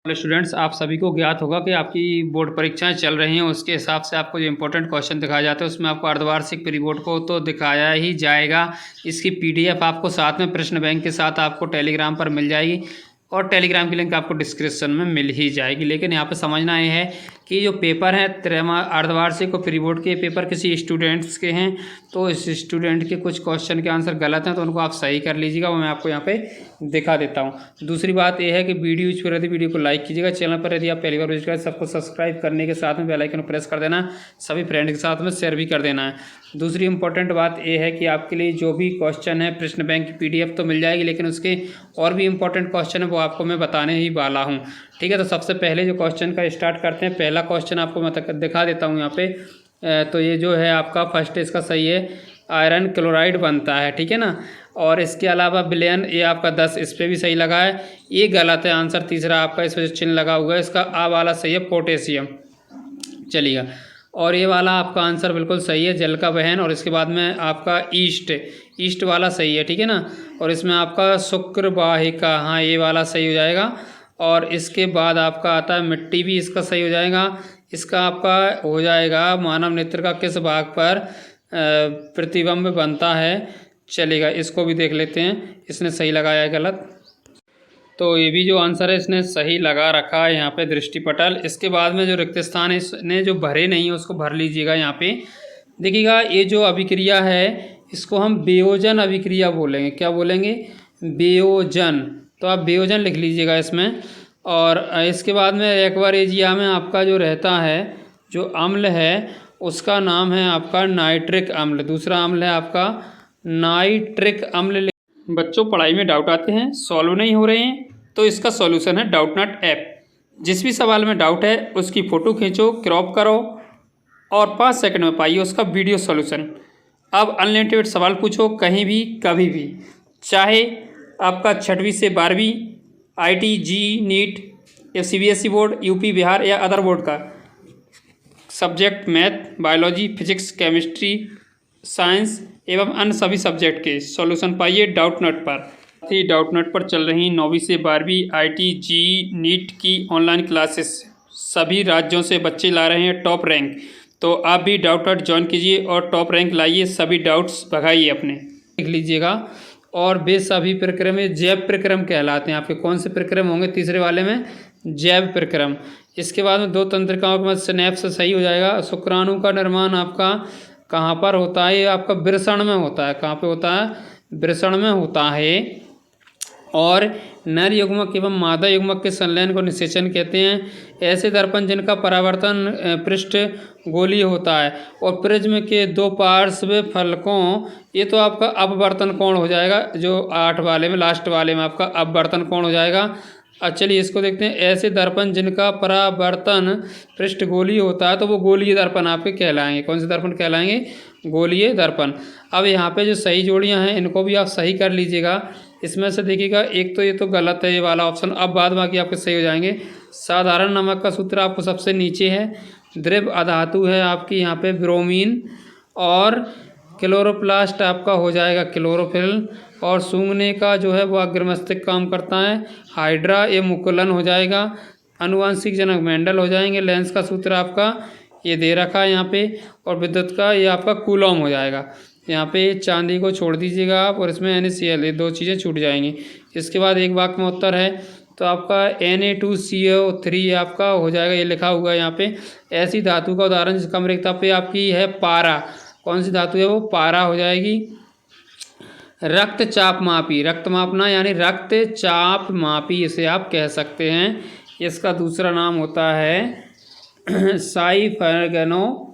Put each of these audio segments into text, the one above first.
Hello students, आप सभी को ज्ञात होगा कि आपकी बोर्ड परीक्षाएं चल रही हैं। उसके हिसाब से आपको जो इंपॉर्टेंट क्वेश्चन दिखाए जाते हैं उसमें आपको अर्धवार्षिक परिबोर्ड को तो दिखाया ही जाएगा। इसकी पीडीएफ आपको साथ में प्रश्न बैंक के साथ आपको टेलीग्राम पर मिल जाएगी और टेलीग्राम की लिंक आपको डिस्क्रिप्शन में मिल ही जाएगी। लेकिन यहाँ पे समझना ये है कि जो पेपर हैं अर्धवार्षिक और प्री बोर्ड के पेपर किसी स्टूडेंट्स के हैं, तो इस स्टूडेंट के कुछ क्वेश्चन के आंसर गलत हैं तो उनको आप सही कर लीजिएगा। वो मैं आपको यहाँ पे दिखा देता हूँ। दूसरी बात यह है कि वीडियो को लाइक कीजिएगा। चैनल पर यदि आप पहली बार विजिट करें सबको सब्सक्राइब करने के साथ में बेल आइकन प्रेस कर देना, सभी फ्रेंड के साथ में शेयर भी कर देना है। दूसरी इंपॉर्टेंट बात यह है कि आपके लिए जो भी क्वेश्चन है प्रश्न बैंक की पीडीएफ तो मिल जाएगी, लेकिन उसके और भी इंपॉर्टेंट क्वेश्चन है वो आपको मैं बताने ही वाला हूँ। ठीक है, तो सबसे पहले जो क्वेश्चन का स्टार्ट करते हैं। पहला क्वेश्चन आपको मैं दिखा देता हूँ यहाँ पे। तो ये जो है आपका फर्स्ट इसका सही है, आयरन क्लोराइड बनता है। ठीक है ना। और इसके अलावा विलयन, ये आपका 10, इस पर भी सही लगा है। ये गलत है आंसर तीसरा आपका, इस पर जो चिन्ह लगा हुआ है इसका आ वाला सही है, पोटेशियम चलिएगा। और ये वाला आपका आंसर बिल्कुल सही है, जल का वहन। और इसके बाद में आपका ईस्ट वाला सही है। ठीक है ना। और इसमें आपका शुक्र वाहिका, हाँ ये वाला सही हो जाएगा। और इसके बाद आपका आता है मिट्टी, भी इसका सही हो जाएगा। इसका आपका हो जाएगा मानव नेत्र का किस भाग पर प्रतिबिंब बनता है, चलेगा। इसको भी देख लेते हैं, इसने सही लगाया है गलत, तो ये भी जो आंसर है इसने सही लगा रखा है यहाँ पे दृष्टिपटल। इसके बाद में जो रिक्त स्थान है इसने जो भरे नहीं है उसको भर लीजिएगा। यहाँ पे देखिएगा ये जो अभिक्रिया है इसको हम वियोजन अभिक्रिया बोलेंगे। क्या बोलेंगे? वियोजन। तो आप वियोजन लिख लीजिएगा इसमें। और इसके बाद में एक्वारेजिया में आपका जो रहता है जो अम्ल है उसका नाम है आपका नाइट्रिक अम्ल। दूसरा अम्ल है आपका नाइट्रिक अम्ल। बच्चों पढ़ाई में डाउट आते हैं, सॉल्व नहीं हो रहे हैं, तो इसका सॉल्यूशन है डाउटनट ऐप। जिस भी सवाल में डाउट है उसकी फ़ोटो खींचो, क्रॉप करो और 5 सेकंड में पाइए उसका वीडियो सॉल्यूशन। अब अनलिमिटेड सवाल पूछो कहीं भी कभी भी, चाहे आपका 6वीं से 12वीं, IIT, JEE, नीट या CBSE बोर्ड, यूपी बिहार या अदर बोर्ड का subject, math, biology, physics, chemistry, science एवं अन्य सभी सब्जेक्ट के सॉल्यूशन पाइए डाउटनट पर। डाउटनट पर चल रही 9वीं से 12वीं IIT, JEE, नीट की ऑनलाइन क्लासेस सभी राज्यों से बच्चे ला रहे हैं टॉप रैंक। तो आप भी डाउटनट ज्वाइन कीजिए और टॉप रैंक लाइए, सभी डाउट्स भगाइए अपने। लिख लीजिएगा। और वे सभी प्रक्रम जैव प्रक्रम कहलाते हैं। आपके कौन से प्रक्रम होंगे? तीसरे वाले में जैव प्रक्रम। इसके बाद में 2 तंत्रिकाओं के मध्य स्नैप्स सही हो जाएगा। शुक्राणु का निर्माण आपका कहाँ पर होता है? ये आपका वृषण में होता है। कहाँ पे होता है? वृषण में होता है। और नर युग्मक एवं मादा युग्मक के संलयन को निषेचन कहते हैं। ऐसे दर्पण जिनका परावर्तन पृष्ठ गोलीय होता है और प्रिज्म के 2 पार्श्व फलकों, ये तो आपका अपवर्तन कोण हो जाएगा। जो 8 वाले में लास्ट वाले में आपका अपवर्तन कोण हो जाएगा। चलिए इसको देखते हैं। ऐसे दर्पण जिनका परावर्तन पृष्ठ गोलीय होता है तो वो गोलीय दर्पण आपके कहलाएंगे। कौन से दर्पण कहलाएंगे? गोलीय दर्पण। अब यहाँ पे जो सही जोड़ियाँ हैं इनको भी आप सही कर लीजिएगा। इसमें से देखिएगा एक तो ये तो गलत है ये वाला ऑप्शन, अब बाद बाकी आपके सही हो जाएंगे। साधारण नमक का सूत्र आपको सबसे नीचे है। द्रव्य अधातु है आपकी यहाँ पे ब्रोमीन। और क्लोरोप्लास्ट आपका हो जाएगा क्लोरोफिल। और सूंघने का जो है वो अग्रमस्तिष्क काम करता है। हाइड्रा ये मुकुलन हो जाएगा। अनुवांशिक जनक मेंडल हो जाएंगे। लेंस का सूत्र आपका ये दे रखा है यहाँ पे। और विद्युत का ये आपका कूलॉम हो जाएगा। यहाँ पे चांदी को छोड़ दीजिएगा आप और इसमें NaCl, ये 2 चीज़ें छूट जाएंगी। इसके बाद एक वाक्य में उत्तर है तो आपका Na2CO3 आपका हो जाएगा, ये लिखा हुआ है यहाँ पे। ऐसी धातु का उदाहरण जिस कम रिक्तता पे आपकी है पारा। कौन सी धातु है वो? पारा हो जाएगी। रक्तचाप मापी, रक्त मापना यानी रक्तचाप मापी इसे आप कह सकते हैं। इसका दूसरा नाम होता है साइफरगनोमीटर।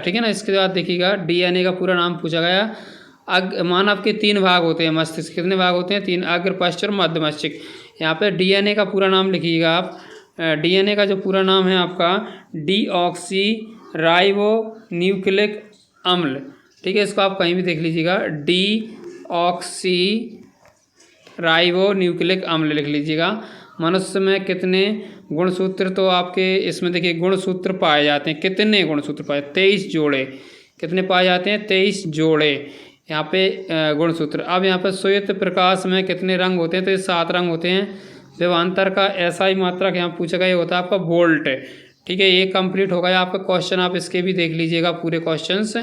ठीक है ना। इसके बाद देखिएगा DNA का पूरा नाम पूछा गया। मानव के 3 भाग होते हैं मस्तिष्क। कितने भाग होते हैं? 3, अग्र, पश्च और मध्य मस्तिष्क। यहाँ पे DNA का पूरा नाम लिखिएगा आप। DNA का जो पूरा नाम है आपका डीऑक्सी राइबो न्यूक्लिक अम्ल। ठीक है, इसको आप कहीं भी देख लीजिएगा। डीऑक्सी राइबो न्यूक्लिक अम्ल लिख लीजिएगा। मनुष्य में कितने गुणसूत्र, तो आपके इसमें देखिए गुणसूत्र पाए जाते हैं। कितने गुणसूत्र पाए? 23 जोड़े। कितने पाए जाते हैं? 23 जोड़े यहाँ पे गुणसूत्र। अब यहाँ पे श्वेत प्रकाश में कितने रंग होते हैं? तो ये 7 रंग होते हैं। विभवांतर का SI मात्रक यहाँ पूछा गया, ये होता है आपका वोल्ट। ठीक है, ये कंप्लीट हो गया आपका क्वेश्चन, आप इसके भी देख लीजिएगा पूरे क्वेश्चंस।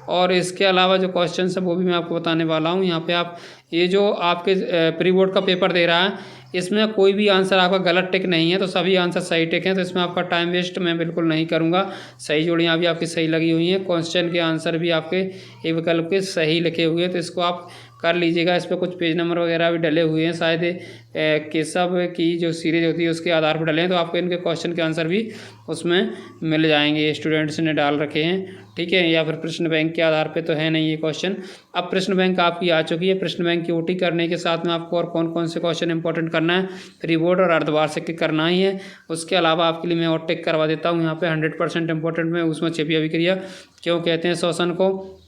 और इसके अलावा जो क्वेश्चंस है वो भी मैं आपको बताने वाला हूँ। यहाँ पे आप ये जो आपके प्री बोर्ड का पेपर दे रहा है, इसमें कोई भी आंसर आपका गलत टिक नहीं है, तो सभी आंसर सही टिक हैं, तो इसमें आपका टाइम वेस्ट मैं बिल्कुल नहीं करूँगा। सही जोड़ियाँ भी आपकी सही लगी हुई हैं, क्वेश्चन के आंसर भी आपके एक विकल्प के सही लिखे हुए हैं, तो इसको आप कर लीजिएगा। इस पर कुछ पेज नंबर वगैरह भी डले हुए हैं, शायद केशव की जो सीरीज होती है उसके आधार पर डले हैं, तो आपको इनके क्वेश्चन के आंसर भी उसमें मिल जाएंगे, स्टूडेंट्स ने डाल रखे हैं। ठीक है, या फिर प्रश्न बैंक के आधार पे तो है नहीं ये क्वेश्चन। अब प्रश्न बैंक आपकी आ चुकी है, प्रश्न बैंक की OT करने के साथ में आपको और कौन कौन से क्वेश्चन इंपॉर्टेंट करना है, प्री बोर्ड और अर्धवार्षिक के करना ही है। उसके अलावा आपके लिए मैं और टिक करवा देता हूँ यहाँ पे 100% इंपॉर्टेंट में उसमें छिपी अभिक्रिया क्यों कहते हैं श्वसन को,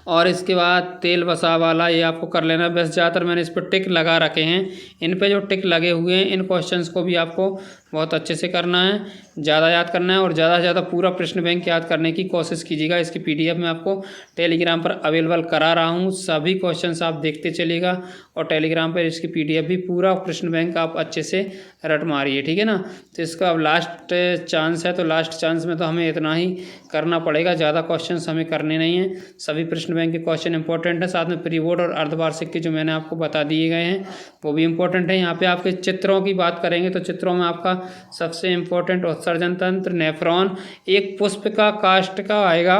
और इसके बाद तेल वसा वाला ये आपको कर लेना। बस ज़्यादातर मैंने इस पर टिक लगा रखे हैं, इन पे जो टिक लगे हुए हैं इन क्वेश्चंस को भी आपको बहुत अच्छे से करना है, ज़्यादा याद करना है और ज़्यादा से ज़्यादा पूरा प्रश्न बैंक याद करने की कोशिश कीजिएगा। इसकी PDF मैं आपको टेलीग्राम पर अवेलेबल करा रहा हूँ, सभी क्वेश्चंस आप देखते चलिएगा और टेलीग्राम पर इसकी PDF भी पूरा प्रश्न बैंक आप अच्छे से रट मारिए। ठीक है ना, तो इसका अब लास्ट चांस है, तो लास्ट चांस में तो हमें इतना ही करना पड़ेगा, ज़्यादा क्वेश्चंस हमें करने नहीं हैं। सभी प्रश्न बैंक के क्वेश्चन इंपॉर्टेंट है, साथ में प्री बोर्ड और अर्धवार्षिक के जो मैंने आपको बता दिए गए हैं वो भी इंपॉर्टेंट है। यहाँ पे आपके चित्रों की बात करेंगे तो चित्रों में आपका सबसे इम्पोर्टेंट उत्सर्जन तंत्र, नेफ्रॉन, एक पुष्प का काष्ठ का आएगा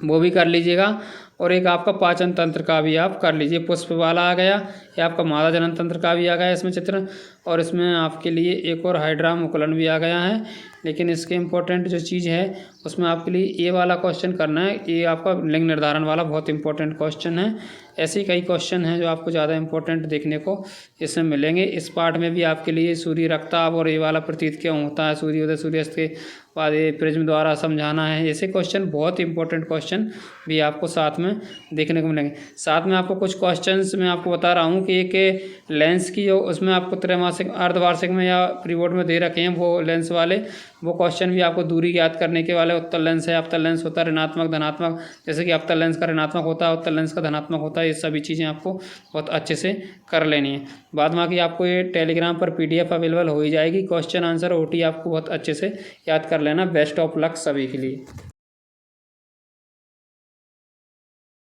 वो भी कर लीजिएगा, और एक आपका पाचन तंत्र का भी आप कर लीजिए। पुष्प वाला आ गया, या आपका मादा जनन तंत्र का भी आ गया इसमें चित्र, और इसमें आपके लिए एक और हाइड्रा मुकुलन भी आ गया है। लेकिन इसके इम्पोर्टेंट जो चीज़ है उसमें आपके लिए ये वाला क्वेश्चन करना है, ये आपका लिंग निर्धारण वाला बहुत इंपॉर्टेंट क्वेश्चन है। ऐसे ही कई क्वेश्चन हैं जो आपको ज़्यादा इंपॉर्टेंट देखने को इसमें मिलेंगे। इस पार्ट में भी आपके लिए सूर्य रक्तचाप और ये वाला प्रतीत क्यों होता है, सूर्योदय सूर्यास्त के बाद ये प्रिज्म द्वारा समझाना है, ऐसे क्वेश्चन बहुत इंपॉर्टेंट क्वेश्चन भी आपको साथ में देखने को मिलेंगे। साथ में आपको कुछ क्वेश्चंस मैं आपको बता रहा हूँ कि एक लेंस की जो उसमें आपको त्रैमासिक अर्धवार्षिक में या प्री बोर्ड में दे रखे हैं वो लेंस वाले, वो क्वेश्चन भी आपको दूरी ज्ञात करने के वाले। उत्तल लेंस है, अवतल लेंस होता है, ऋणात्मक धनात्मक, जैसे कि अवतल लेंस का ऋणात्मक होता है, उत्तल लेंस का धनात्मक होता है, ये सभी चीज़ें आपको बहुत अच्छे से कर लेनी है। बाद में कि आपको ये टेलीग्राम पर PDF अवेलेबल हो ही जाएगी, क्वेश्चन आंसर OT आपको बहुत अच्छे से याद कर लेना। बेस्ट ऑफ लक सभी के लिए।